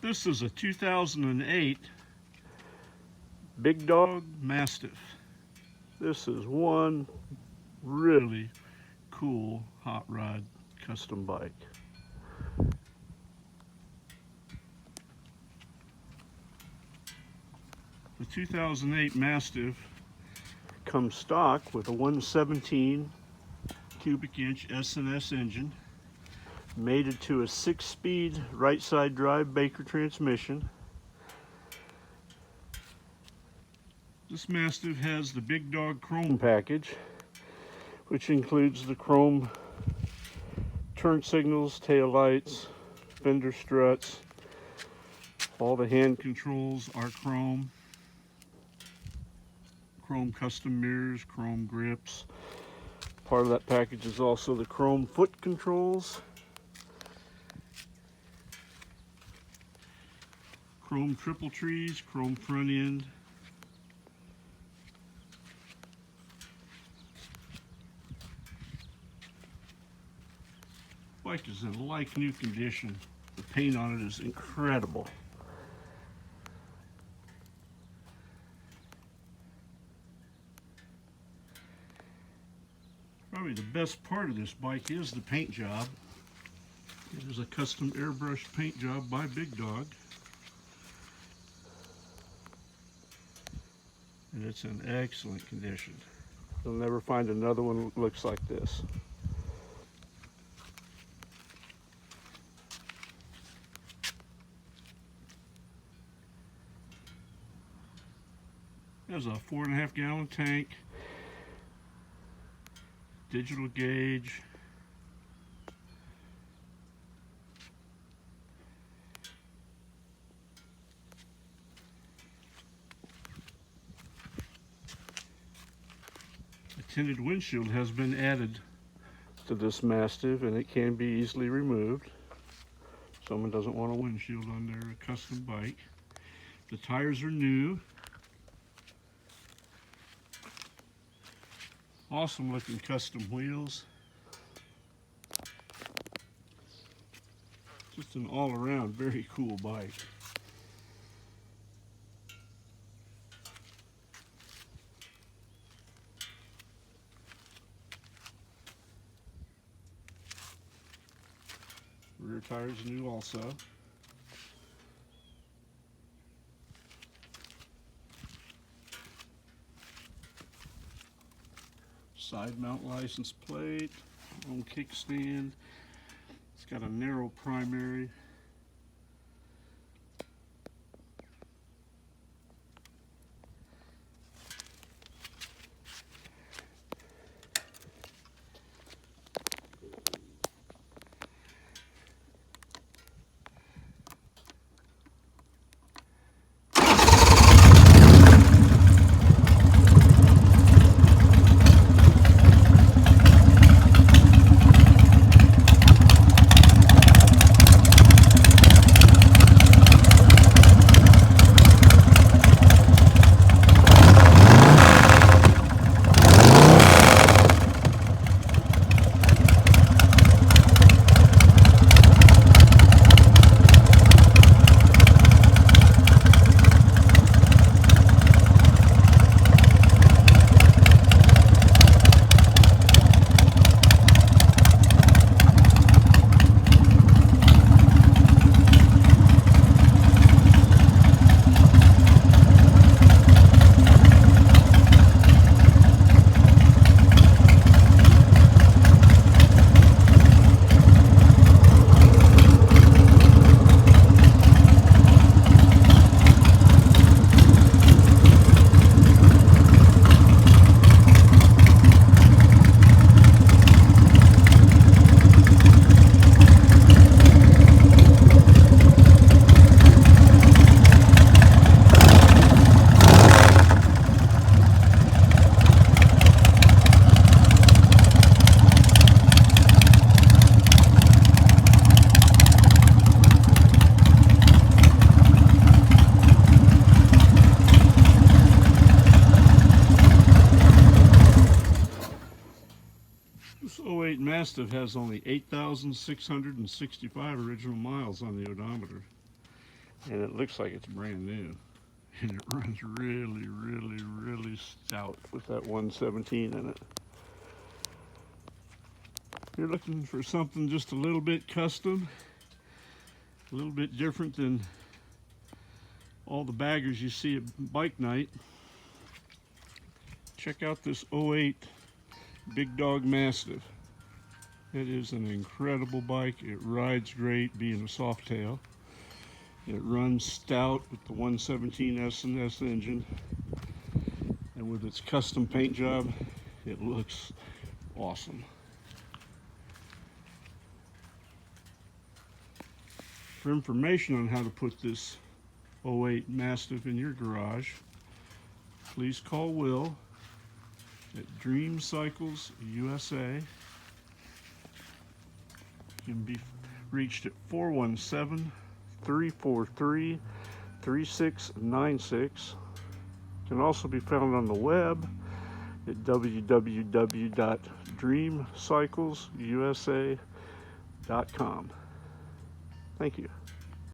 This is a 2008 Big Dog Mastiff. This is one really cool hot rod custom bike. The 2008 Mastiff comes stock with a 117 cubic inch S&S engine, mated to a 6-speed right side drive Baker transmission. This Mastiff has the Big Dog Chrome package, which includes the chrome turn signals, tail lights, fender struts. All the hand controls are chrome. Chrome custom mirrors, chrome grips. Part of that package is also the chrome foot controls. Chrome triple trees, chrome front end. Bike is in like new condition. The paint on it is incredible. Probably the best part of this bike is the paint job. It is a custom airbrushed paint job by Big Dog. And it's in excellent condition. You'll never find another one that looks like this. It has a 4.5 gallon tank, digital gauge, a tinted windshield has been added to this Mastiff, and it can be easily removed. Someone doesn't want a windshield on their custom bike. The tires are new. Awesome looking custom wheels. Just an all around very cool bike. Rear tires new also. Side mount license plate, on kickstand. It's got a narrow primary. This '08 Mastiff has only 8,665 original miles on the odometer. And it looks like it's brand new. And it runs really, really, really stout with that 117 in it. If you're looking for something just a little bit custom, a little bit different than all the baggers you see at bike night, check out this 08 Big Dog Mastiff. It is an incredible bike. It rides great being a Softail. It runs stout with the 117 S&S engine. And with its custom paint job, it looks awesome. For information on how to put this 08 Mastiff in your garage, please call Will at Dream Cycles USA. You can be reached at 417-343-3696. Can also be found on the web at www.dreamcyclesusa.com. Thank you.